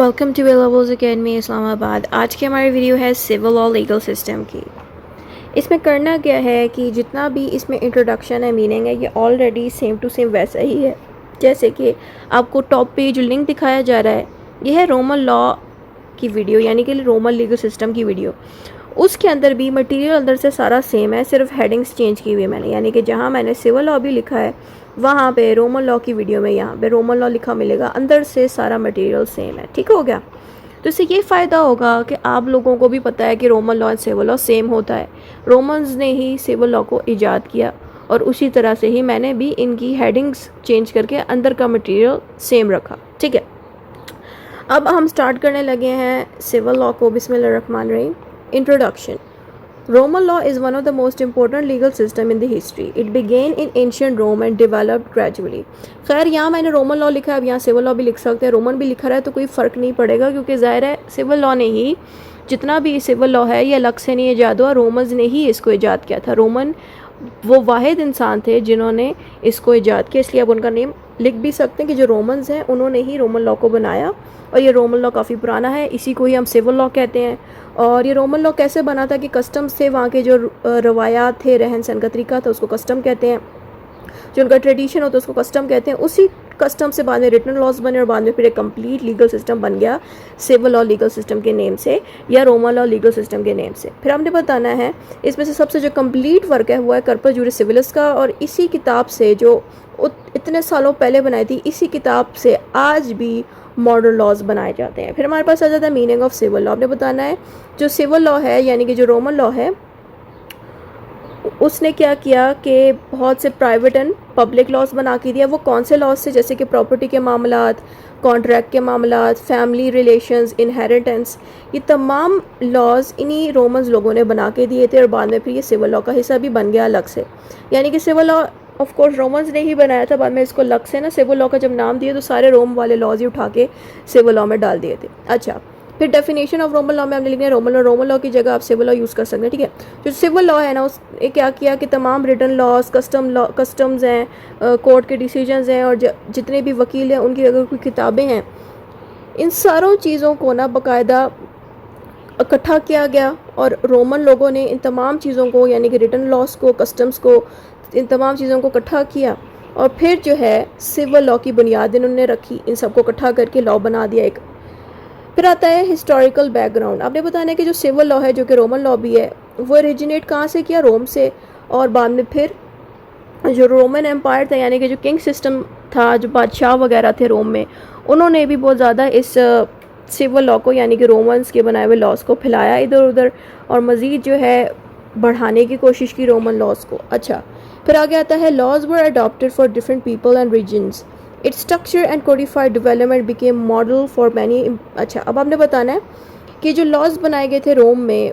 Welcome to वेलाबल्स academy Islamabad. आज की हमारी वीडियो है सिविल और लीगल सिस्टम की। इसमें करना क्या है कि जितना भी इसमें इंट्रोडक्शन है, मीनिंग है, ये ऑलरेडी सेम टू सेम वैसा ही है। जैसे कि आपको टॉप पे जो लिंक दिखाया जा रहा है, ये है रोमन लॉ की वीडियो, यानी कि रोमन लीगल सिस्टम की वीडियो। उसके अंदर भी मटेरियल अंदर से सारा सेम है, सिर्फ हेडिंग्स चेंज की हुई है मैंने, यानी कि जहाँ मैंने सिविल लॉ भी लिखा है वहाँ पे रोमन लॉ की वीडियो में यहाँ पे रोमन लॉ लिखा मिलेगा। अंदर से सारा मटेरियल सेम है। ठीक हो गया? तो इससे ये फ़ायदा होगा कि आप लोगों को भी पता है कि Roman law and civil law same होता है। रोमन्स ने ही सिविल लॉ को ईजाद किया और उसी तरह से ही मैंने भी इनकी हेडिंग्स चेंज करके अंदर का मटेरियल सेम रखा। ठीक है, अब हम स्टार्ट करने लगे हैं सिविल लॉ को। बिस्मिल्लाहिर्रहमानिर्रहीम। Introduction. Roman law is one of the most important legal system in the history. It began in ancient Rome and developed gradually. खैर यहाँ मैंने रोमन लॉ लिखा है, अब यहाँ सिविल लॉ भी लिख सकते हैं, रोमन भी लिखा रहा है तो कोई फ़र्क नहीं पड़ेगा, क्योंकि ज़ाहिर है सिविल लॉ ने ही, जितना भी सिविल लॉ है ये अलग से नहीं ईजाद हुआ, रोमन्स ने ही इसको ईजाद किया था। रोमन वो वाहिद इंसान थे जिन्होंने इसको ईजाद किया, इसलिए अब उनका नेम लिख भी सकते हैं कि जो रोमन्स हैं उन्होंने ही रोमन लॉ को बनाया। और ये रोमन लॉ काफ़ी पुराना है, इसी को ही हम सिविल लॉ कहते हैं। और ये रोमन लॉ कैसे बना था कि कस्टम्स थे, वहाँ के जो रवायात थे, रहन सहन का तरीका था, उसको कस्टम कहते हैं। जो उनका ट्रेडिशन होता है उसको कस्टम कहते हैं। उसी कस्टम से बाद में रिटन लॉज बने और बाद में फिर एक कंप्लीट लीगल सिस्टम बन गया सिविल लॉ लीगल सिस्टम के नेम से, या रोमन लॉ लीगल सिस्टम के नेम से। फिर हमने बताना है इसमें से सबसे जो कंप्लीट वर्क है हुआ है कर्पस जूरिस सिविलिस का, और इसी किताब से जो इतने सालों पहले बनाई थी, इसी किताब से आज भी मॉडर्न लॉज बनाए जाते हैं। फिर हमारे पास आ जाता है मीनिंग ऑफ सिविल लॉ। आपने बताना है जो सिविल लॉ है, यानी कि जो रोमन लॉ है, उसने क्या किया कि बहुत से प्राइवेट एंड पब्लिक लॉज बना के दिया। वो कौन से लॉज से? जैसे कि प्रॉपर्टी के मामलात, कॉन्ट्रैक्ट के मामलात, फैमिली रिलेशंस, इनहेरिटेंस, ये तमाम लॉज इन्हीं रोमन्स लोगों ने बना के दिए थे और बाद में फिर ये सिविल लॉ का हिस्सा भी बन गया अलग से। यानी कि civil law of course Romans ने ही बनाया था, बाद में इसको अलग से ना सिविल लॉ का जब नाम दिया तो सारे रोम वाले लॉज ही उठा के सिविल लॉ में डाल दिए थे। अच्छा, फिर डेफिनेशन ऑफ रोमन लॉ में हमने लिखना है रोमन लॉ की जगह आप सिविल लॉ यूज़ कर सकते हैं। ठीक है, जो सिविल लॉ है ना, उसने क्या किया कि तमाम रिटन लॉज, कस्टम्स हैं, कोर्ट के डिसीजंस हैं, और जितने भी वकील हैं उनकी अगर कोई किताबें हैं, इन सारों चीज़ों को ना बाकायदा इकट्ठा किया गया। और रोमन लोगों ने इन तमाम चीज़ों को, यानी कि रिटन लॉज को, कस्टम्स को, इन तमाम चीज़ों को इकट्ठा किया और फिर जो है सिविल लॉ की बुनियाद इन्होंने रखी, इन सबको इकट्ठा करके लॉ बना दिया एक। फिर आता है हिस्टोरिकल बैकग्राउंड। आपने बताना है कि जो सिविल लॉ है, जो कि रोमन लॉ भी है, वो ओरिजिनेट कहाँ से किया? रोम से। और बाद में फिर जो रोमन एम्पायर था, यानी कि जो किंग सिस्टम था, जो बादशाह वगैरह थे रोम में, उन्होंने भी बहुत ज़्यादा इस सिविल लॉ को, यानी कि रोमन्स के बनाए हुए लॉज को फैलाया इधर उधर और मज़ीद जो है बढ़ाने की कोशिश की रोमन लॉज को। अच्छा, फिर आगे आता है laws were adopted for different people and reasons. Its structure and codified development became model for many. अच्छा, अब आपने बताना है कि जो लॉज बनाए गए थे रोम में,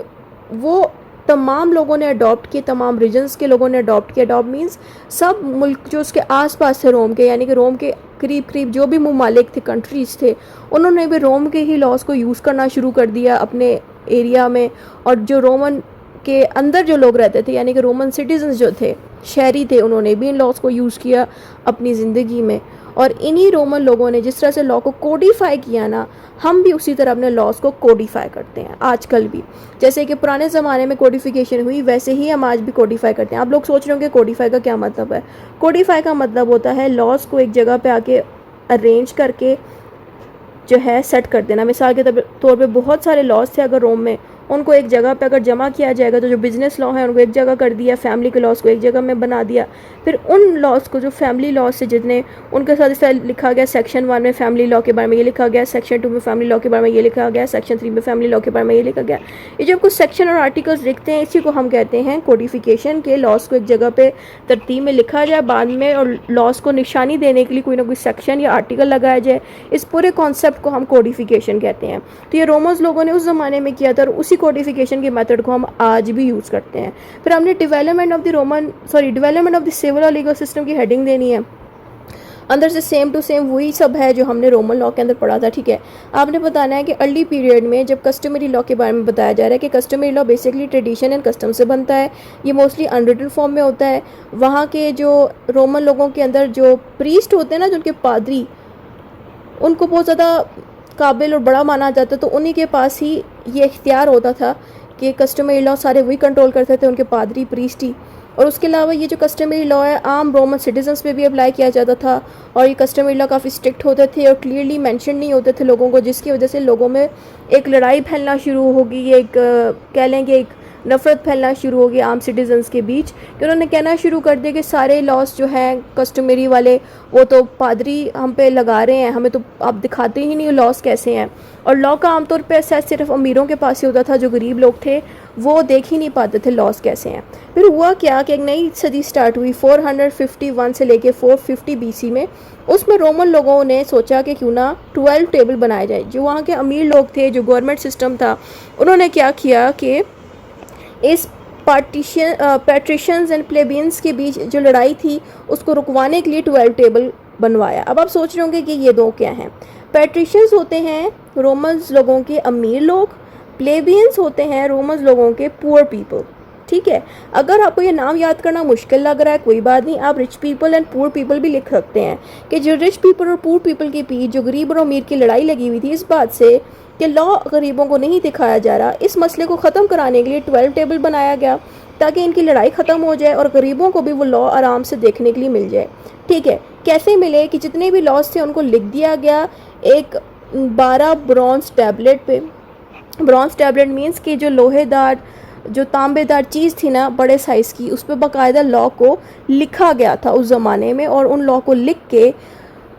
वो तमाम लोगों ने अडॉप्ट किए, तमाम रीजन्स के लोगों ने अडॉप्ट किया। अडॉप्ट मीन्स सब मुल्क जो उसके आसपास थे रोम के, यानी कि रोम के करीब करीब जो भी ममालिक थे, कंट्रीज़ थे, उन्होंने भी रोम के ही लॉज को यूज़ करना शुरू कर दिया अपने एरिया में। और जो रोमन के अंदर जो लोग रहते थे, यानी कि रोमन सिटीजन्स जो थे, शहरी थे, उन्होंने भी इन लॉज को यूज़ किया अपनी ज़िंदगी में। और इन्हीं रोमन लोगों ने जिस तरह से लॉ को कोडिफाई किया ना, हम भी उसी तरह अपने लॉज को कोडिफाई करते हैं आजकल भी। जैसे कि पुराने ज़माने में कोडिफिकेशन हुई, वैसे ही हम आज भी कोडिफाई करते हैं। आप लोग सोच रहे होंगे कोडिफाई का क्या मतलब है? कोडिफाई का मतलब होता है लॉज को एक जगह पे आके अरेंज करके जो है सेट कर देना। मिसाल के तौर पे बहुत सारे लॉज थे अगर रोम में, उनको एक जगह पे अगर जमा किया जाएगा तो जो बिज़नेस लॉ है उनको एक जगह कर दिया, फैमिली के लॉज को एक जगह में बना दिया। फिर उन लॉज को, जो फैमिली लॉज से जितने, उनके साथ इस तरह लिखा गया सेक्शन 1 में फैमिली लॉ के बारे में ये लिखा गया, सेक्शन 2 में फैमिली लॉ के बारे में ये लिखा गया, सेक्शन 3 में फैमिली लॉ के बारे में ये लिखा गया। ये जब कुछ सेक्शन और आर्टिकल्स लिखते हैं, इसी को हम कहते हैं कोडिफिकेशन। के लॉज को एक जगह पे तरतीब में लिखा जाए बाद में, और लॉज को निशानी देने के लिए कोई ना कोई सेक्शन या आर्टिकल लगाया जाए, इस पूरे कॉन्सेप्ट को हम कोडिफिकेशन कहते हैं। तो ये रोमन्स लोगों ने उस ज़माने में किया था और उसी कोडिफिकेशन के मेथड को हम आज भी यूज़ करते हैं। फिर हमने डेवलपमेंट ऑफ द सिविल और लीगल सिस्टम की हेडिंग देनी है। अंदर से सेम टू सेम वही सब है जो हमने रोमन लॉ के अंदर पढ़ा था। ठीक है, आपने बताना है कि अर्ली पीरियड में जब कस्टमरी लॉ के बारे में बताया जा रहा है कि customary law basically tradition and custom से बनता है। ये मोस्टली अनरिटन फॉर्म में होता है। वहाँ के जो रोमन लोगों के अंदर जो प्रीस्ट होते हैं ना, जो उनके पादरी, उनको बहुत ज़्यादा काबिल और बड़ा माना जाता, तो उन्हीं के पास ही ये इख्तियार होता था कि कस्टमरी लॉ सारे वही कंट्रोल करते थे, उनके पादरी प्रीस्ट ही। और उसके अलावा ये जो कस्टमरी लॉ है आम रोमन सिटीजन्स पे भी अप्लाई किया जाता था, और ये कस्टमरी लॉ काफ़ी स्ट्रिक्ट होते थे और क्लियरली मेंशन नहीं होते थे लोगों को, जिसकी वजह से लोगों में एक लड़ाई फैलना शुरू होगी, एक कह लेंगे एक नफ़रत फैलना शुरू होगी आम सिटीजन्स के बीच, कि उन्होंने कहना शुरू कर दिया कि सारे लॉस जो हैं कस्टमरी वाले वो तो पादरी हम पे लगा रहे हैं, हमें तो आप दिखाते ही नहीं लॉस कैसे हैं। और लॉ का आमतौर पर असर सिर्फ अमीरों के पास ही होता था, जो गरीब लोग थे वो देख ही नहीं पाते थे लॉस कैसे हैं। फिर हुआ क्या कि एक नई सदी स्टार्ट हुई 451 से लेके 450 BC में। उसमें रोमन लोगों ने सोचा कि क्यों ना 12 टेबल बनाए जाए। जो वहाँ के अमीर लोग थे, जो गवर्नमेंट सिस्टम था, उन्होंने क्या किया कि इस पैट्रिशियंस एंड प्लेबियंस के बीच जो लड़ाई थी उसको रुकवाने के लिए 12 टेबल बनवाया। अब आप सोच रहे होंगे कि ये दो क्या हैं। पैट्रिशियंस होते हैं रोमन्स लोगों के अमीर लोग, प्लेबियंस होते हैं रोमन्स लोगों के पुअर पीपल। ठीक है, अगर आपको ये नाम याद करना मुश्किल लग रहा है कोई बात नहीं, आप rich people and poor people भी लिख सकते हैं कि जो रिच पीपल और पुअर पीपल के बीच जो गरीब और अमीर की लड़ाई लगी हुई थी इस बात से कि लॉ गरीबों को नहीं दिखाया जा रहा, इस मसले को ख़त्म कराने के लिए 12 टेबल बनाया गया ताकि इनकी लड़ाई ख़त्म हो जाए और गरीबों को भी वो लॉ आराम से देखने के लिए मिल जाए। ठीक है, कैसे मिले कि जितने भी लॉज थे उनको लिख दिया गया एक 12 ब्रॉन्ज टैबलेट पे। ब्रॉन्ज टैबलेट मीन्स कि जो लोहेदार जो तांबेदार चीज़ थी ना बड़े साइज़ की, उस पर बाकायदा लॉ को लिखा गया था उस ज़माने में, और उन लॉ को लिख के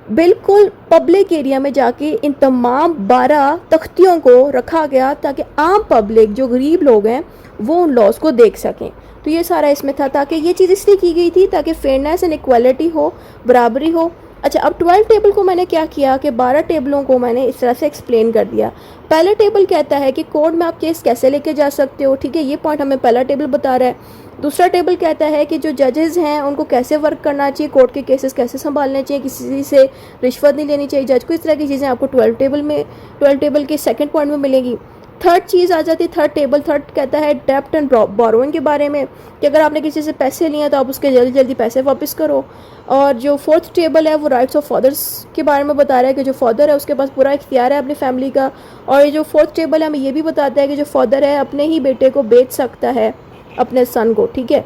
बिल्कुल पब्लिक एरिया में जाके इन तमाम 12 तख्तियों को रखा गया ताकि आम पब्लिक जो गरीब लोग हैं वो उन लॉज को देख सकें। तो ये सारा इसमें था, ताकि ये चीज़ इसलिए की गई थी ताकि फेयरनेस एंड इक्वालिटी हो, बराबरी हो। अच्छा, अब 12 टेबल को मैंने क्या किया कि 12 टेबलों को मैंने इस तरह से एक्सप्लेन कर दिया। पहला टेबल कहता है कि कोर्ट में आप केस कैसे लेके जा सकते हो। ठीक है, ये पॉइंट हमें पहला टेबल बता रहा है। दूसरा टेबल कहता है कि जो जजेस हैं उनको कैसे वर्क करना चाहिए, कोर्ट के केसेस कैसे संभालने चाहिए, किसी से रिश्वत नहीं लेनी चाहिए जज को। इस तरह की चीज़ें आपको 12 टेबल के सेकंड पॉइंट में मिलेंगी। थर्ड चीज़ आ जाती है थर्ड टेबल। थर्ड कहता है डेप्ट एंड बोरोइंग के बारे में, कि अगर आपने किसी से पैसे लिए तो आप उसके जल्दी जल्दी पैसे वापस करो। और जो फोर्थ टेबल है वो राइट्स ऑफ फादर्स के बारे में बता रहा है कि जो फादर है उसके पास पूरा इख्तियार है अपनी फैमिली का। और ये जो फोर्थ टेबल है हमें ये भी बताता है कि जो फादर है अपने ही बेटे को बेच सकता है, अपने सन को। ठीक है,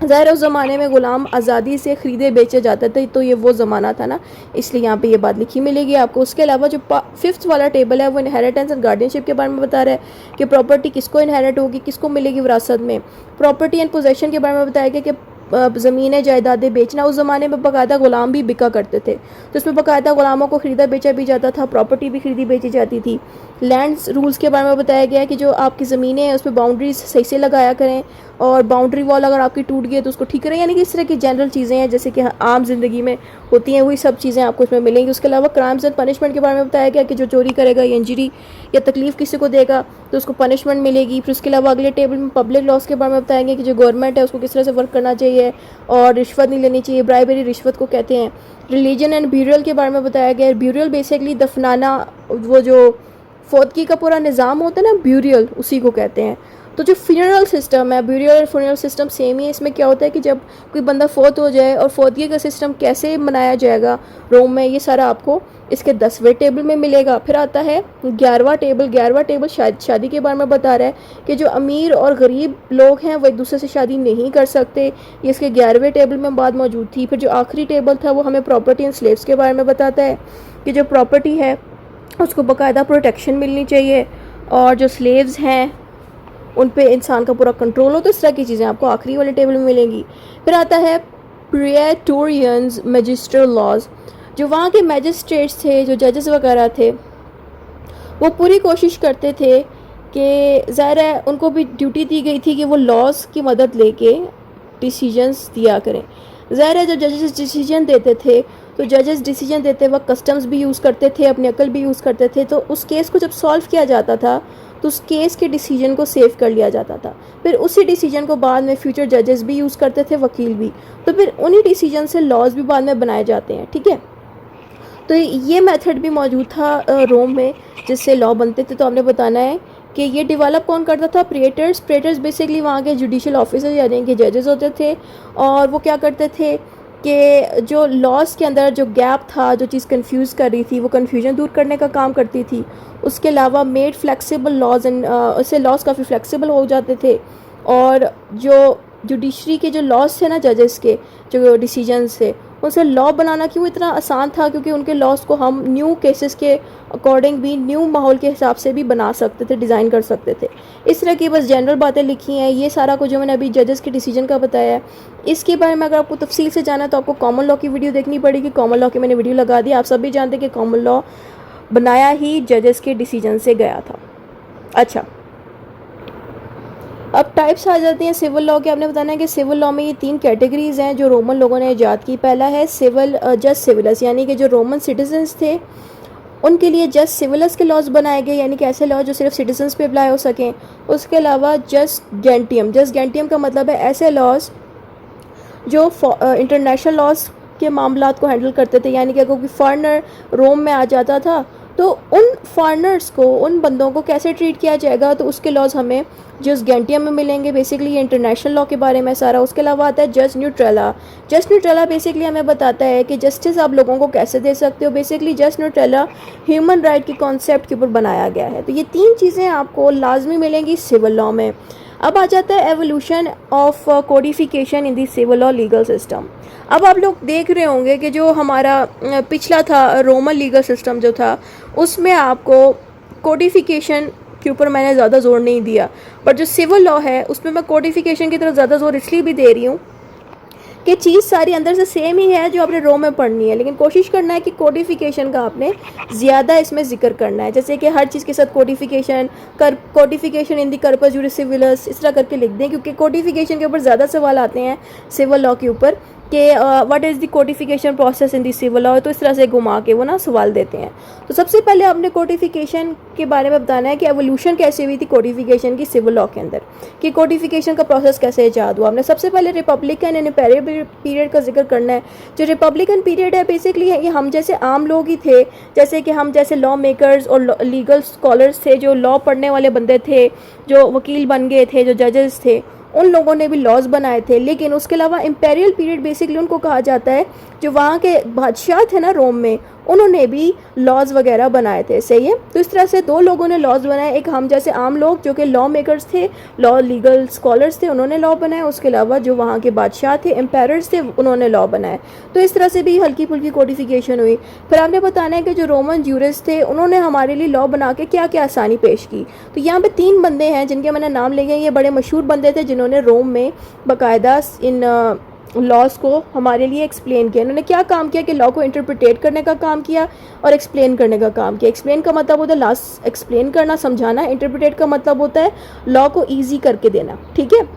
ज़ाहिर उस ज़माने में ग़ुलाम आज़ादी से ख़रीदे बेचे जाते थे, तो ये वो ज़माना था ना, इसलिए यहाँ पे ये बात लिखी मिलेगी आपको। उसके अलावा जो फिफ्थ वाला टेबल है वो इनहेरिटेंस एंड गार्डियनशिप के बारे में बता रहा है कि प्रॉपर्टी किसको इनहेरिट होगी, किसको मिलेगी विरासत में। प्रॉपर्टी एंड पोजेशन के बारे में बताया गया कि ज़मीनें जायदादें बेचना। उस ज़माने में बाकायदा ग़ुलाम भी बिका करते थे, तो इसमें बाकायदा ग़ुलामों को ख़रीदा बेचा भी जाता था, प्रॉपर्टी भी खरीदी बेची जाती थी। लैंड्स रूल्स के बारे में बताया गया है कि जो आपकी ज़मीनें हैं उस पर बाउंड्रीज सही से लगाया करें, और बाउंड्री वॉल अगर आपकी टूट गई तो उसको ठीक करें। यानी कि इस तरह की जनरल चीज़ें हैं जैसे कि आम ज़िंदगी में होती हैं, वही सब चीज़ें आपको इसमें मिलेंगी। उसके अलावा क्राइम्स एंड पनिशमेंट के बारे में बताया गया कि जो चोरी करेगा या इंजरी या तकलीफ़ किसी को देगा तो उसको पनिशमेंट मिलेगी। फिर उसके अलावा अगले टेबल में पब्लिक लॉस के बारे में बताया गया कि जो गवर्नमेंट है उसको किस तरह से वर्क करना चाहिए और रिश्वत नहीं लेनी चाहिए, ब्राइबरी रिश्वत को कहते हैं। रिलीजन एंड ब्यूरियल के बारे में बताया गया। ब्यूरियल बेसिकली दफनाना, वो जो फौतगी का पूरा निज़ाम होता है ना, ब्यूरियल उसी को कहते हैं। तो जो फ्यूनरल सिस्टम है, ब्यूरियल और फ्यूनरल सिस्टम सेम ही है। इसमें क्या होता है कि जब कोई बंदा फौत हो जाए और फौतगी का सिस्टम कैसे मनाया जाएगा रोम में, ये सारा आपको इसके 10वें टेबल में मिलेगा। फिर आता है 11वां टेबल। 11वां टेबल शादी के बारे में बता रहा है कि जो अमीर और गरीब लोग हैं वो एक दूसरे से शादी नहीं कर सकते, ये इसके 11वें टेबल में बात मौजूद थी। फिर जो आखिरी टेबल था वो हमें प्रॉपर्टी एंड स्लेव्स के बारे में बताता है कि जो प्रॉपर्टी है उसको बाकायदा प्रोटेक्शन मिलनी चाहिए, और जो स्लेव्स हैं उन पे इंसान का पूरा कंट्रोल हो। तो इस तरह की चीज़ें आपको आखिरी वाले टेबल में मिलेंगी। फिर आता है प्रिएटोरियंस मैजिस्ट्रल लॉज। जो वहाँ के मैजिस्ट्रेट्स थे, जो जजेस वगैरह थे, वो पूरी कोशिश करते थे कि ज़ाहिर है उनको भी ड्यूटी दी गई थी कि वो लॉज की मदद लेके डिसीजंस दिया करें। ज़ाहिर है जब जजेस डिसीजन देते थे तो जजेस डिसीजन देते वक्त कस्टम्स भी यूज़ करते थे, अपनी अकल भी यूज़ करते थे। तो उस केस को जब सॉल्व किया जाता था तो उस केस के डिसीजन को सेव कर लिया जाता था। फिर उसी डिसीजन को बाद में फ्यूचर जजेस भी यूज़ करते थे, वकील भी। तो फिर उन्हीं डिसीजन से लॉज भी बाद में बनाए जाते हैं। ठीक है, तो ये मेथड भी मौजूद था रोम में जिससे लॉ बनते थे। तो हमने बताना है कि ये डेवलप कौन करता था, प्रेटर्स बेसिकली वहाँ के जुडिशल ऑफिसर यानी कि जजेस होते थे। और वो क्या करते थे कि जो लॉस के अंदर जो गैप था, जो चीज़ कंफ्यूज कर रही थी, वो कन्फ्यूजन दूर करने का काम करती थी। उसके अलावा मेड फ्लेक्सिबल लॉज एंड उससे लॉज काफ़ी फ्लेक्सिबल हो जाते थे। और जो जुडिशरी के जो लॉस थे ना, जजेस के जो डिसीजंस थे, उनसे लॉ बनाना क्यों इतना आसान था, क्योंकि उनके लॉस को हम न्यू केसेस के अकॉर्डिंग भी, न्यू माहौल के हिसाब से भी बना सकते थे, डिज़ाइन कर सकते थे। इस तरह की बस जनरल बातें लिखी हैं। ये सारा कुछ जो मैंने अभी जजेस के डिसीजन का बताया है, इसके बारे में अगर आपको तफसील से जाना है तो आपको कॉमन लॉ की वीडियो देखनी पड़ेगी। कॉमन लॉ की मैंने वीडियो लगा दी। आप सभी जानते हैं कि कॉमन लॉ बनाया ही जजेस के डिसीजन से गया था। अच्छा, अब टाइप्स आ जाती हैं सिविल लॉ के। आपने बताना है कि सिविल लॉ में ये 3 कैटेगरीज हैं जो रोमन लोगों ने ईजाद की। पहला है सिविल जस्ट सिविलस, यानी कि जो रोमन सिटीजन्स थे उनके लिए जस्ट सिविलस के लॉज बनाए गए, यानी कि ऐसे लॉ जो सिर्फ सिटीजन्स पे अप्लाई हो सकें। उसके अलावा जस्ट गेंटियम का मतलब है ऐसे लॉज जो इंटरनेशनल लॉज के मामलात को हैंडल करते थे, यानी कि अगर कोई फॉरेनर रोम में आ जाता था तो उन फॉरेनर्स को, उन बंदों को कैसे ट्रीट किया जाएगा, तो उसके लॉज हमें जस्ट गेंटियम में मिलेंगे। बेसिकली ये इंटरनेशनल लॉ के बारे में सारा। उसके अलावा आता है जस्ट न्यूट्रेला बेसिकली हमें बताता है कि जस्टिस आप लोगों को कैसे दे सकते हो। Basically just Nutrela human right की कॉन्सेप्ट के ऊपर बनाया गया है। तो ये 3 चीज़ें आपको लाजमी मिलेंगी सिविल लॉ में। अब आ जाता है evolution of codification in the civil law legal system. अब आप लोग देख रहे होंगे कि जो हमारा पिछला था रोमन लीगल सिस्टम जो था, उसमें आपको कोडिफिकेशन के ऊपर मैंने ज़्यादा जोर नहीं दिया, पर जो सिविल लॉ है उसमें मैं कोडिफिकेशन की तरफ ज़्यादा जोर इसलिए भी दे रही हूँ कि चीज़ सारी अंदर से सेम ही है जो आपने रो में पढ़नी है, लेकिन कोशिश करना है कि कोडिफिकेशन का आपने ज़्यादा इसमें जिक्र करना है। जैसे कि हर चीज़ के साथ कोडिफिकेशन इन दी कर्पस जुरिस सिविलिस इस तरह करके लिख दें, क्योंकि कोडिफिकेशन के ऊपर ज़्यादा सवाल आते हैं सिविल लॉ के ऊपर कि what is the codification process in the civil law, तो इस तरह से घुमा के वो ना सवाल देते हैं। तो सबसे पहले आपने कोडिफिकेशन के बारे में बताना है कि एवोल्यूशन कैसे हुई थी कोडिफिकेशन की सिविल लॉ के अंदर, कि कोडिफिकेशन का प्रोसेस कैसे ईजाद हुआ। आपने सबसे पहले रिपब्लिकन एंड इम्पेरियल पीरियड का जिक्र करना है। जो रिपब्लिकन पीरियड है बेसिकली ये हम जैसे आम लोग ही थे, जैसे कि हम जैसे लॉ मेकर्स और लीगल स्कॉलर्स थे, जो लॉ पढ़ने वाले बंदे थे, जो वकील बन गए थे, जो जजेस थे, उन लोगों ने भी लॉज बनाए थे। लेकिन उसके अलावा इम्पेरियल पीरियड बेसिकली उनको कहा जाता है जो वहाँ के बादशाह थे ना रोम में, उन्होंने भी लॉज वगैरह बनाए थे। सही है। तो इस तरह से 2 लोगों ने लॉज बनाए, एक हम जैसे आम लोग जो कि लॉ मेकर्स थे, लॉ लीगल स्कॉलर्स थे, उन्होंने लॉ बनाए। उसके अलावा जो वहाँ के बादशाह थे, एम्पायरर्स थे, उन्होंने लॉ बनाए। तो इस तरह से भी हल्की फुल्की कोडिफिकेशन हुई। फिर आपने बताना है कि जो रोमन ज्यूरिस्ट थे उन्होंने हमारे लिए लॉ बना के क्या क्या आसानी पेश की। तो यहाँ पे 3 बंदे हैं जिनके मैंने नाम लिए हैं। ये बड़े मशहूर बंदे थे जिन्होंने रोम में बाकायदा इन लॉज को हमारे लिए एक्सप्लेन किया। इन्होंने क्या काम किया कि लॉ को इंटरप्रिटेट करने का काम किया और एक्सप्लेन करने का काम किया। एक्सप्लेन का मतलब होता है लास्ट एक्सप्लेन करना, समझाना। इंटरप्रिटेट का मतलब होता है लॉ को ईजी करके देना। ठीक है।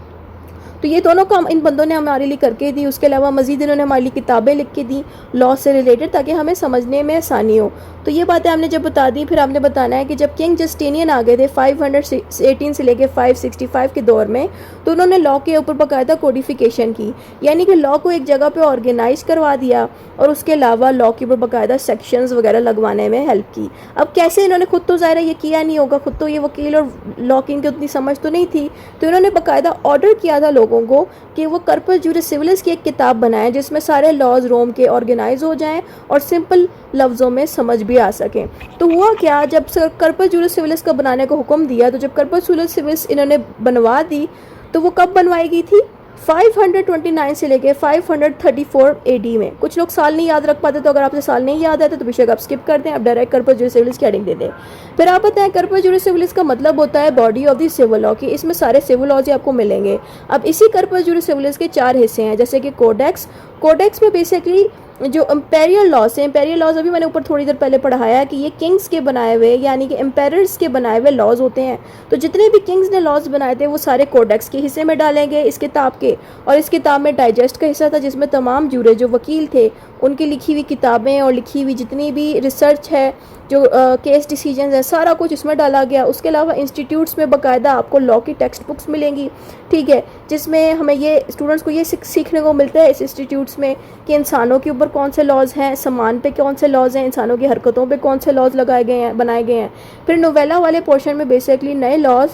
तो ये दोनों काम इन बंदों ने हमारे लिए करके दी। उसके अलावा मज़ीद इन्होंने हमारे लिए किताबें लिख के दी लॉ से रिलेटेड, ताकि हमें समझने में आसानी हो। तो ये बातें हमने जब बता दी, फिर आपने बताना है कि जब किंग जस्टिनियन आ गए थे 518 से लेके 565 के दौर में, तो उन्होंने लॉ के ऊपर बाकायदा कोडिफिकेशन की, यानी कि लॉ को एक जगह पे ऑर्गेनाइज करवा दिया और उसके अलावा लॉ के ऊपर बाकायदा सेक्शंस वगैरह लगवाने में हेल्प की। अब कैसे इन्होंने खुद तो ज़ाहिर ये किया नहीं होगा, खुद तो ये वकील और लॉ की इनकी उतनी समझ तो नहीं थी, तो इन्होंने बाकायदा ऑर्डर किया था लोगों को कि वो कर्पस जुरिस सिविलिस की एक किताब बनाएं जिसमें सारे लॉज रोम के ऑर्गेनाइज हो जाएं और सिंपल लफ्ज़ों में समझ भी आ सकें। तो हुआ क्या, जब कर्पस जुरिस सिविलिस का बनाने को हुक्म दिया, तो जब कर्पस जुरिस सिविलिस इन्होंने बनवा दी, तो वो कब बनवाई गई थी? 529 से लेके 534 AD में। कुछ लोग साल नहीं याद रख पाते, तो अगर आपसे साल नहीं याद आता तो बेशक आप स्किप कर दें, आप डायरेक्ट कर्पस जुरिस सिविलिस की हेडिंग दे दें। फिर आप बताएं कर्पस जुरिस सिविलिस का मतलब होता है body of the civil law की। इसमें सारे सिविल लॉज आपको मिलेंगे। अब इसी कर्पस जुरिस सिविलिस के 4 हिस्से हैं, जैसे कि कोडेक्स में बेसिकली जो इम्पेरियल लॉज है, इम्पेरियल लॉज अभी मैंने ऊपर थोड़ी देर पहले पढ़ाया कि ये किंग्स के बनाए हुए, यानी कि एम्पायरर्स के बनाए हुए लॉज होते हैं। तो जितने भी किंग्स ने लॉज बनाए थे वो सारे कोडेक्स के हिस्से में डालेंगे इस किताब के। और इस किताब में डाइजेस्ट का हिस्सा था जिसमें तमाम जूरे जो वकील थे उनकी लिखी हुई किताबें और लिखी हुई जितनी भी रिसर्च है, जो केस डिसीजंस है, सारा कुछ इसमें डाला गया। उसके अलावा इंस्टीट्यूट्स में बाकायदा आपको लॉ की टेक्स्ट बुक्स मिलेंगी, ठीक है, जिसमें हमें ये स्टूडेंट्स को ये सीखने को मिलता है इस इंस्टीट्यूट्स में कि इंसानों के ऊपर कौन से लॉज हैं, सामान पे कौन से लॉज हैं, इंसानों की हरकतों पे कौन से लॉज लगाए गए हैं, बनाए गए हैं। फिर नोवेला वाले पोर्शन में बेसिकली नए लॉज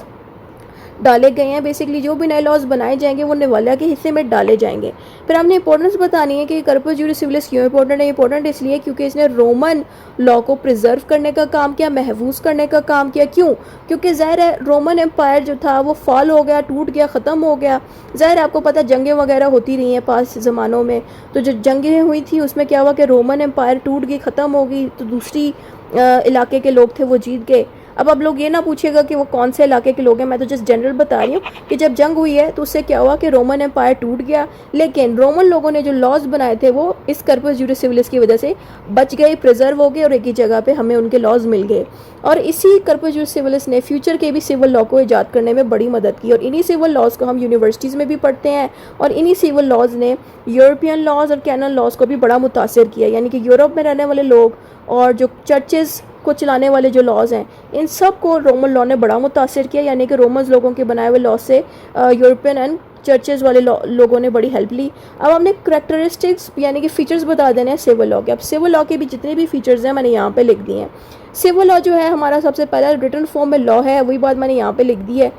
डाले गए हैं। बेसिकली जो भी नए लॉज बनाए जाएंगे वो नेवाला के हिस्से में डाले जाएंगे। फिर हमने इंपॉर्टेंस बतानी है कि कर्पस जुरिस सिविलिस क्यों इंपॉर्टेंट है। इंपॉर्टेंट इसलिए क्योंकि इसने रोमन लॉ को प्रिजर्व करने का काम किया, महफूज करने का काम किया। क्यों? क्योंकि ज़ाहिर है रोमन एम्पायर जो था वो फॉल हो गया, टूट गया, ख़त्म हो गया। ज़ाहिर है आपको पता है जंगें वगैरह होती रही हैं पास ज़मानों में, तो जो जंगें हुई थी उसमें क्या हुआ कि रोमन एम्पायर टूट गई, ख़त्म हो गई, तो दूसरी इलाके के लोग थे वो जीत गए। अब आप लोग ये ना पूछिएगा कि वो कौन से इलाके के लोग हैं, मैं तो जस्ट जनरल बता रही हूँ कि जब जंग हुई है तो उससे क्या हुआ कि रोमन एम्पायर टूट गया, लेकिन रोमन लोगों ने जो लॉज बनाए थे वो इस कर्पस जुरिस सिविलिस की वजह से बच गए, प्रिजर्व हो गए और एक ही जगह पे हमें उनके लॉज मिल गए। और इसी कर्पस जुरिस सिविलिस ने फ्यूचर के भी सिविल लॉ को ईजाद करने में बड़ी मदद की, और इन्हीं सिविल लॉज को हम यूनिवर्सिटीज़ में भी पढ़ते हैं, और इन्हीं सिविल लॉज ने यूरोपियन लॉज और कैनन लॉज को भी बड़ा मुतासर किया। यानी कि यूरोप में रहने वाले लोग और जो चर्चेज़ को चलाने वाले जो लॉज हैं, इन सब को रोमन लॉ ने बड़ा मुतासर किया। यानी कि रोमन्स लोगों के बनाए हुए लॉ से यूरोपियन एंड चर्चेज़ वाले लोगों ने बड़ी हेल्प ली। अब हमने करेक्टरिस्टिक्स यानी कि फ़ीचर्स बता देने हैं सिविल लॉ के। अब सिविल लॉ के भी जितने भी फीचर्स हैं मैंने यहाँ पे लिख दिए हैं। सिविल लॉ जो है हमारा सबसे पहला रिटन फॉर्म में लॉ है, वही बात मैंने यहाँ पे लिख दी है।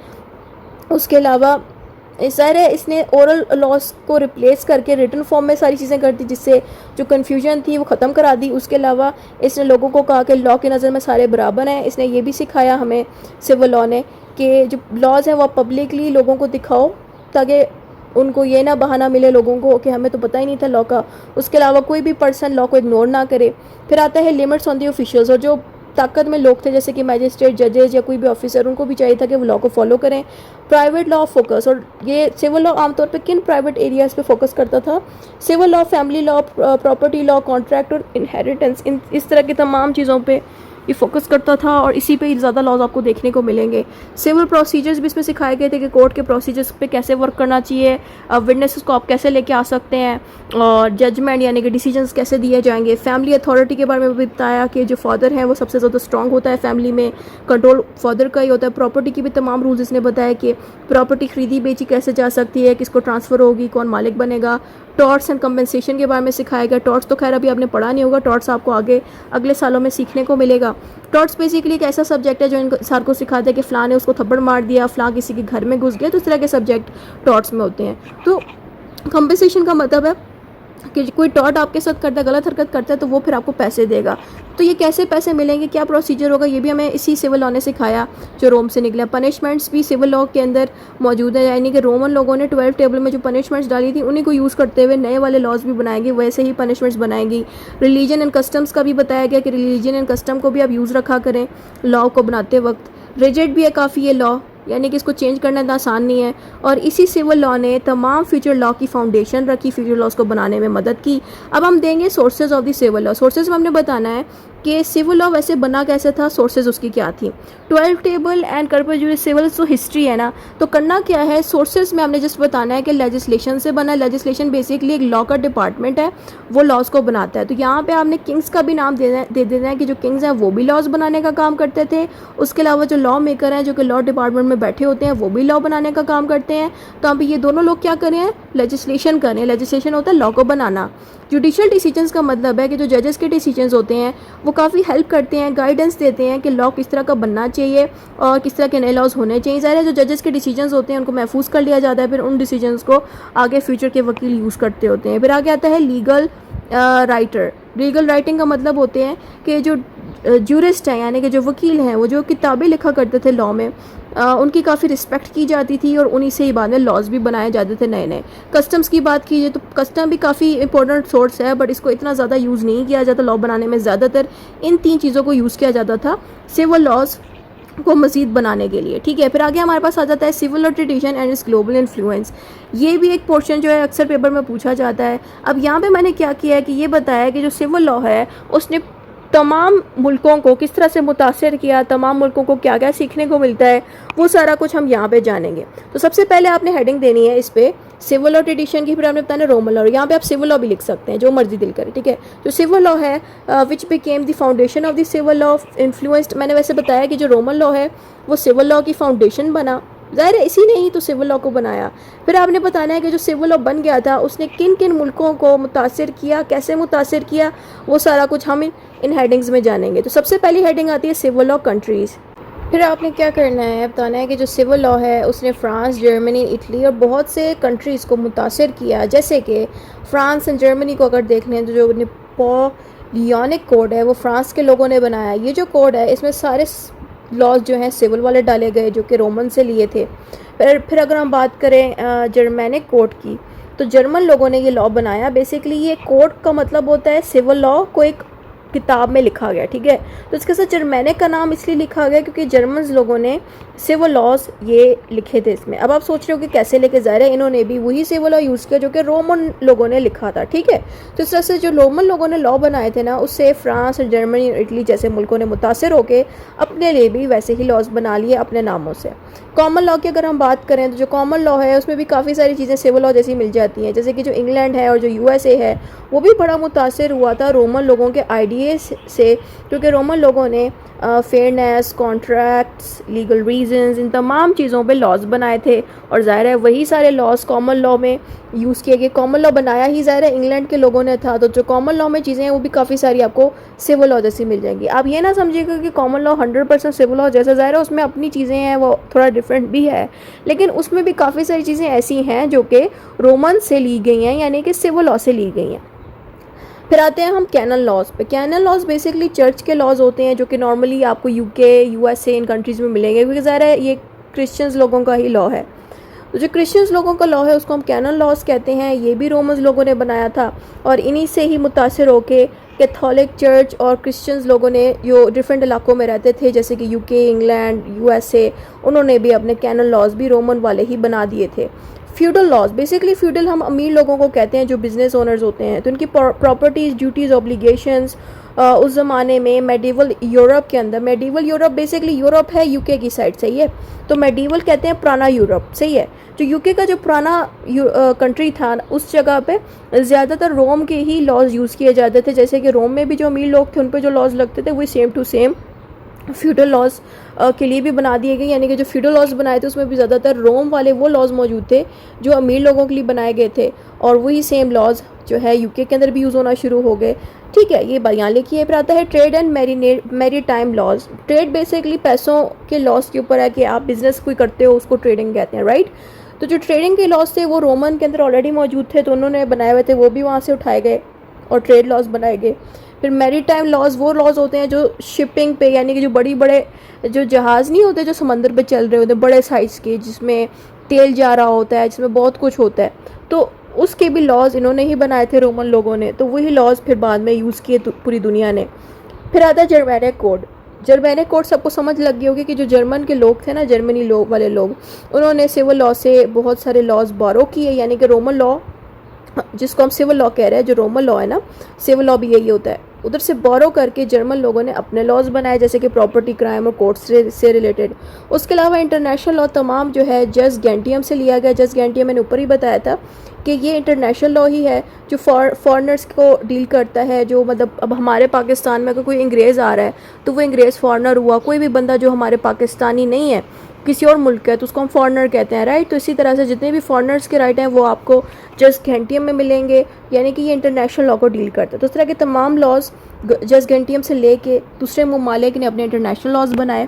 उसके अलावा ज़ाहिर है इसने ओरल लॉज को रिप्लेस करके रिटन फॉर्म में सारी चीज़ें कर दी, जिससे जो कन्फ्यूजन थी वो ख़त्म करा दी। उसके अलावा इसने लोगों को कहा कि लॉ की नज़र में सारे बराबर हैं। इसने ये भी सिखाया हमें सिविल लॉ ने कि जो लॉज हैं वो पब्लिकली लोगों को दिखाओ, ताकि उनको ये ना बहाना मिले लोगों को कि हमें तो पता ही नहीं था लॉ का। उसके अलावा कोई भी पर्सन लॉ को इग्नोर ना करे। फिर आता है लिमिट्स ऑन दी ऑफिशियल्स, और जो ताकत में लोग थे जैसे कि मैजिस्ट्रेट, जजेस या कोई भी ऑफिसर, उनको भी चाहिए था कि वो लॉ को फॉलो करें। प्राइवेट लॉ फोकस, और ये सिविल लॉ आमतौर पे किन प्राइवेट एरियाज़ पे फोकस करता था? Civil law family law, property law, contract और इनहेरिटेंस, इन इस तरह की तमाम चीज़ों पे ये फोकस करता था, और इसी पे ज़्यादा लॉज आपको देखने को मिलेंगे। सिविल प्रोसीजर्स भी इसमें सिखाए गए थे कि कोर्ट के प्रोसीजर्स पे कैसे वर्क करना चाहिए, विटनेसेस को आप कैसे लेके आ सकते हैं, और जजमेंट यानी कि डिसीजंस कैसे दिए जाएंगे। फैमिली अथॉरिटी के बारे में भी बताया कि जो फादर है वो सबसे ज़्यादा स्ट्रॉन्ग होता है फैमिली में, कंट्रोल फादर का ही होता है। प्रॉपर्टी की भी तमाम रूल्स इसने बताया कि प्रॉपर्टी खरीदी बेची कैसे जा सकती है, किसको ट्रांसफ़र होगी, कौन मालिक बनेगा। टॉर्ट्स एंड कंपनसेशन के बारे में सिखाया गया। टॉर्ट्स तो खैर अभी आपने पढ़ा नहीं होगा, टॉर्ट्स आपको आगे अगले सालों में सीखने को मिलेगा। टॉर्ट्स बेसिकली एक ऐसा सब्जेक्ट है जो इन सार को सिखाते हैं कि फ़लाँ ने उसको थप्पड़ मार दिया, फ़लाँ किसी के घर में घुस गया, तो इस तरह के सब्जेक्ट टॉर्ट्स में होते हैं। तो कंपनसेशन का मतलब है कि कोई टॉर्ट आपके साथ करता है, गलत हरकत करता है, तो वो फिर आपको पैसे देगा। तो ये कैसे पैसे मिलेंगे, क्या प्रोसीजर होगा, ये भी हमें इसी सिविल लॉ ने सिखाया जो रोम से निकला। पनिशमेंट्स भी सिविल लॉ के अंदर मौजूद है, यानी कि रोमन लोगों ने 12 टेबल में जो पनिशमेंट्स डाली थी उन्हीं को यूज़ करते हुए नए वाले लॉज भी बनाएंगे, वैसे ही पनिशमेंट्स बनाएंगी। रिलीजन एंड कस्टम्स का भी बताया गया कि रिलीजन एंड कस्टम को भी आप यूज़ रखा करें लॉ को बनाते वक्त। रिजिड भी है काफ़ी ये लॉ, यानी कि इसको चेंज करना इतना आसान नहीं है। और इसी सिविल लॉ ने तमाम फ्यूचर लॉ की फाउंडेशन रखी, फ्यूचर लॉज को बनाने में मदद की। अब हम देंगे sources of the civil law. Sources में हमने बताना है कि सिविल लॉ वैसे बना कैसे था, सोर्सेज उसकी क्या थी। 12 टेबल एंड कर्पस जुरिस सिविल जो हिस्ट्री है ना, तो करना क्या है, सोर्सेज में हमने जस्ट बताना है कि लेजिस्लेशन से बना। लेजिस्लेशन बेसिकली एक लॉ का डिपार्टमेंट है, वो लॉज को बनाता है। तो यहाँ पे आपने किंग्स का भी नाम दे देना है कि जो किंग्स हैं वो भी लॉज बनाने का काम करते थे। उसके अलावा जो लॉ मेकर हैं जो कि लॉ डिपार्टमेंट में बैठे होते हैं वो भी लॉ बनाने का काम करते हैं। तो अब ये दोनों लोग क्या करें हैं, लेजिस्लेशन करें। लेजिस्लेशन होता है लॉ को बनाना। जुडिशियल डिसीजंस का मतलब है कि जो जजेस के डिसीजंस होते हैं वो काफ़ी हेल्प करते हैं, गाइडेंस देते हैं कि लॉ किस तरह का बनना चाहिए और किस तरह के नए लॉज होने चाहिए। ज़ाहिर है जो जजेस के डिसीजंस होते हैं उनको महफूज कर लिया जाता है, फिर उन डिसीजंस को आगे फ्यूचर के वकील यूज़ करते होते हैं। फिर आगे आता है लीगल राइटर। लीगल राइटिंग का मतलब होते हैं कि जो जूरिस्ट हैं यानी कि जो वकील हैं वो जो किताबें लिखा करते थे लॉ में, उनकी काफ़ी रिस्पेक्ट की जाती थी और उन्हीं से ही बाद में लॉज भी बनाए जाते थे नए नए। कस्टम्स की बात कीजिए तो कस्टम भी काफ़ी इंपॉर्टेंट सोर्स है, बट इसको इतना ज़्यादा यूज़ नहीं किया जाता लॉ बनाने में। ज़्यादातर इन 3 चीज़ों को यूज़ किया जाता था सिविल लॉज को मज़ीद बनाने के लिए। ठीक है, फिर आगे हमारे पास आ जाता है civil law tradition and its global influence. ये भी एक पोर्शन जो है अक्सर पेपर में पूछा जाता है। अब यहाँ पे मैंने क्या किया है कि ये बताया कि जो सिविल लॉ है उसने तमाम मुल्कों को किस तरह से मुतासर किया, तमाम मुल्कों को क्या क्या सीखने को मिलता है, वो सारा कुछ हम यहाँ पे जानेंगे। तो सबसे पहले आपने हेडिंग देनी है इस पे सिविल लॉ ट्रेडिशन की, फिर आपने बताना रोमन लॉ। यहाँ पे आप सिविल लॉ भी लिख सकते हैं, जो मर्जी दिल करे। ठीक है, जो सिविल लॉ है which became the foundation of the civil law influenced. मैंने वैसे बताया कि जो रोमन लॉ है वो सिविल लॉ की फाउंडेशन बना, ज़ाहिर है इसी ने ही तो सिविल लॉ को बनाया। फिर आपने बताना है कि जो सिविल लॉ बन गया था उसने किन किन मुल्कों को मुतासर किया, कैसे मुतासर किया, वो सारा कुछ हम इन हेडिंग्स में जानेंगे। तो सबसे पहली हेडिंग आती है सिविल लॉ कंट्रीज़। फिर आपने क्या करना है, बताना है कि जो सिविल लॉ है उसने फ़्रांस, जर्मनी, इटली और बहुत से कंट्रीज़ को मुतासिर किया। जैसे कि फ़्रांस एंड जर्मनी को अगर देख लें तो जो नेपोलियनिक कोड है वो फ़्रांस के लोगों ने बनाया। ये जो कोड है इसमें सारे लॉज जो हैं सिविल वाले डाले गए जो कि रोमन से लिए थे। फिर अगर हम बात करें जर्मैनिक कोड की, तो जर्मन लोगों ने ये लॉ बनाया। बेसिकली ये कोड का मतलब होता है सिविल लॉ को एक किताब में लिखा गया, ठीक है। तो इसके साथ जर्मैनिक का नाम इसलिए लिखा गया क्योंकि जर्मन्स लोगों ने सिविल लॉज ये लिखे थे इसमें। अब आप सोच रहे हो कि कैसे लेके जा रहे हैं, इन्होंने भी वही सिविल लॉ यूज़ किया जो कि रोमन लोगों ने लिखा था, ठीक है। तो इस तरह से जो रोमन लोगों ने लॉ बनाए थे ना, उससे फ्रांस और जर्मनी और इटली जैसे मुल्कों ने मुतासर होकर अपने लिए भी वैसे ही लॉज बना लिए अपने नामों से। कॉमन लॉ की अगर हम बात करें तो जो कॉमन लॉ है उसमें भी काफ़ी सारी चीज़ें सिविल लॉ जैसी मिल जाती हैं। जैसे कि जो इंग्लैंड है और जो यूएसए है वो भी बड़ा मुतासर हुआ था रोमन लोगों के आइडिए से, क्योंकि रोमन लोगों ने फेयरनेस, कॉन्ट्रैक्ट्स, लीगल रीजंस, इन तमाम चीज़ों पे लॉज बनाए थे। और ज़ाहिर है वही सारे लॉज कॉमन लॉ में यूज़ किए गए। कॉमन लॉ बनाया ही ज़ाहिर है इंग्लैंड के लोगों ने था, तो जो कॉमन लॉ में चीज़ें हैं वो भी काफ़ी सारी आपको सिविल लॉ जैसी मिल जाएंगी। आप ये ना समझिएगा कि कॉमन लॉ 100% सिविल लॉ जैसा, ज़ाहिर है उसमें अपनी चीज़ें हैं वो थोड़ा डिफरेंट भी है, लेकिन उसमें भी काफ़ी सारी चीज़ें ऐसी हैं जो कि रोमन से ली गई हैं, यानी कि सिविल लॉ से ली गई हैं। फिर आते हैं हम कैनन लॉज पे। कैनन लॉज बेसिकली चर्च के लॉज होते हैं जो कि नॉर्मली आपको यूके, यूएसए इन कंट्रीज़ में मिलेंगे, क्योंकि ज़ाहिर है ये क्रिश्चियंस लोगों का ही लॉ है। तो जो क्रिश्चियंस लोगों का लॉ है उसको हम कैनन लॉज कहते हैं। ये भी रोमन्स लोगों ने बनाया था और इन्हीं से ही मुतासिर होके कैथोलिक चर्च और क्रिश्चियंस लोगों ने जो डिफरेंट इलाकों में रहते थे जैसे कि यूके, इंग्लैंड, यूएसए, उन्होंने भी अपने कैनन लॉज भी रोमन वाले ही बना दिए थे। फ्यूडल लॉज, बेसिकली फ्यूडल हम अमीर लोगों को कहते हैं जो बिजनेस ओनर्स होते हैं, तो उनकी प्रॉपर्टीज़, ड्यूटीज़, ऑब्लिगेशंस उस ज़माने में मेडिवल यूरोप के अंदर, मेडिवल यूरोप बेसिकली यूरोप है यूके की साइड, सही है। तो मेडिवल कहते हैं पुराना यूरोप, सही है। जो यूके का जो पुराना कंट्री था उस जगह पे ज़्यादातर रोम के ही लॉज यूज़ किए जाते थे। जैसे कि रोम में भी जो अमीर लोग थे उन पर जो लॉज लगते थे वही same to same feudal laws के लिए भी बना दिए गए, यानी कि जो फ्यूडल लॉज बनाए थे उसमें भी ज़्यादातर रोम वाले वो लॉज मौजूद थे जो अमीर लोगों के लिए बनाए गए थे, और वही सेम लॉज जो है यूके के अंदर भी यूज़ होना शुरू हो गए, ठीक है। ये बात यहाँ लिखी है। फिर आता है trade and maritime laws. Trade basically पैसों के लॉज के ऊपर है कि आप बिजनेस कोई करते हो उसको ट्रेडिंग कहते हैं, राइट। तो जो ट्रेडिंग के लॉज थे वो रोमन के अंदर ऑलरेडी मौजूद थे, तो उन्होंने बनाए हुए थे, वो भी वहाँ से उठाए गए और ट्रेड लॉज बनाए गए। फिर मैरीटाइम लॉज वो लॉज होते हैं जो शिपिंग पे, यानी कि जो बड़ी बड़े जो जहाज़ नहीं होते जो समंदर पे चल रहे होते हैं बड़े साइज़ के, जिसमें तेल जा रहा होता है, जिसमें बहुत कुछ होता है, तो उसके भी लॉज इन्होंने ही बनाए थे रोमन लोगों ने। तो वही लॉज फिर बाद में यूज़ किए पूरी दुनिया ने। फिर आता है जर्मैनिक कोड। जर्मैनिक कोड सबको समझ लग गई होगी कि जो जर्मन के लोग थे ना, जर्मनी लोग वाले लोग, उन्होंने सिविल लॉ से बहुत सारे लॉज बोरो किए, यानी कि रोमन लॉ जिसको हम सिविल लॉ कह रहे हैं, जो रोमन लॉ है ना, सिविल लॉ भी यही होता है, उधर से बोरो करके जर्मन लोगों ने अपने लॉज बनाए जैसे कि प्रॉपर्टी क्राइम और कोर्ट्स से रिलेटेड। उसके अलावा इंटरनेशनल लॉ तमाम जो है जज गैंटियम से लिया गया। जज गैंटियम मैंने ऊपर ही बताया था कि ये इंटरनेशनल लॉ ही है जो फॉरेनर्स को डील करता है। जो मतलब अब हमारे पाकिस्तान में अगर कोई अंग्रेज़ आ रहा है तो वो अंग्रेज़ फॉरेनर हुआ, कोई भी बंदा जो हमारे पाकिस्तानी नहीं है किसी और मुल्क का है तो उसको हम फॉरेनर कहते हैं, राइट। तो इसी तरह से जितने भी फॉरेनर्स के राइट हैं वो आपको जज गैंटियम में मिलेंगे, यानी कि ये इंटरनेशनल लॉ को डील करता है। तो इस तरह के तमाम लॉज जज गैंटियम से लेके दूसरे ममालिक ने अपने इंटरनेशनल लॉज बनाए।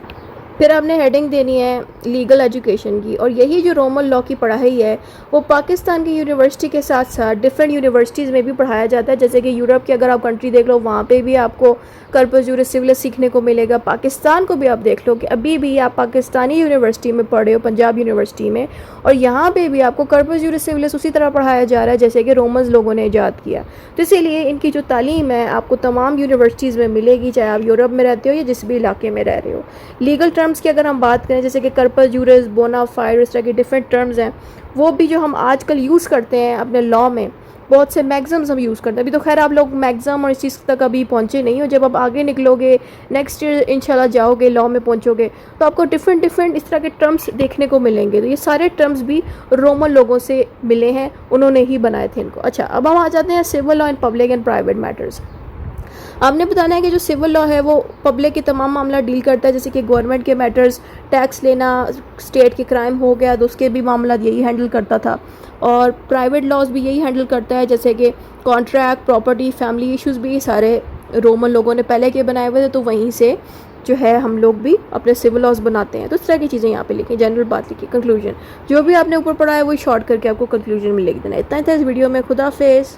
फिर आपने हेडिंग देनी है लीगल एजुकेशन की, और यही जो रोमन लॉ की पढ़ाई है वो पाकिस्तान की यूनिवर्सिटी के साथ साथ डिफरेंट यूनिवर्सिटीज़ में भी पढ़ाया जाता है। जैसे कि यूरोप की अगर आप कंट्री देख लो वहाँ पे भी आपको कर्पस जूरिस सिविलिस सीखने को मिलेगा। पाकिस्तान को भी आप देख लो कि अभी भी आप पाकिस्तानी यूनिवर्सिटी में पढ़े हो, पंजाब यूनिवर्सिटी में, और यहाँ पे भी आपको कर्पस जूरिस सिविलिस उसी तरह पढ़ाया जा रहा है जैसे कि रोमन्स लोगों ने ईजाद किया। तो इसीलिए इनकी जो तालीम है आपको तमाम यूनिवर्सिटीज़ में मिलेगी, चाहे आप यूरोप में रहते हो या जिस भी इलाके में रह रहे हो। लीगल टर्म्स की अगर हम बात करें जैसे कि कर्पस जूरिस, बोना फाइड, इस तरह के डिफरेंट टर्म्स हैं, वो भी जो हम आजकल यूज़ करते हैं अपने लॉ में, बहुत से मैग्ज़म्स हम यूज़ करते हैं। अभी तो खैर आप लोग मैग्ज़म और इस चीज़ तक अभी पहुँचे नहीं हो, जब आप आगे निकलोगे नेक्स्ट ईयर इंशाल्लाह जाओगे लॉ में पहुँचोगे तो आपको डिफरेंट इस तरह के टर्म्स देखने को मिलेंगे। तो ये सारे टर्म्स भी रोमन लोगों से मिले हैं, उन्होंने ही बनाए थे इनको। अच्छा, अब हम आ जाते हैं civil law in public and private matters. आपने बताना है कि जो सिविल लॉ है वो पब्लिक के तमाम मामला डील करता है, जैसे कि गवर्नमेंट के मैटर्स, टैक्स लेना, स्टेट के क्राइम हो गया तो उसके भी मामला यही हैंडल करता था, और प्राइवेट लॉज भी यही हैंडल करता है जैसे कि कॉन्ट्रैक्ट, प्रॉपर्टी, फैमिली इश्यूज़ भी सारे रोमन लोगों ने पहले के बनाए हुए थे, तो वहीं से जो है हम लोग भी अपने सिविल लॉज बनाते हैं। तो इस तरह की चीज़ें यहाँ पे लिखी, जनरल बात लिखी, कंक्लूजन जो भी आपने ऊपर पढ़ा है वही शॉर्ट करके आपको कंक्लूजन में लिख देना। इतना ही था इस वीडियो में। खुदा हाफिज़।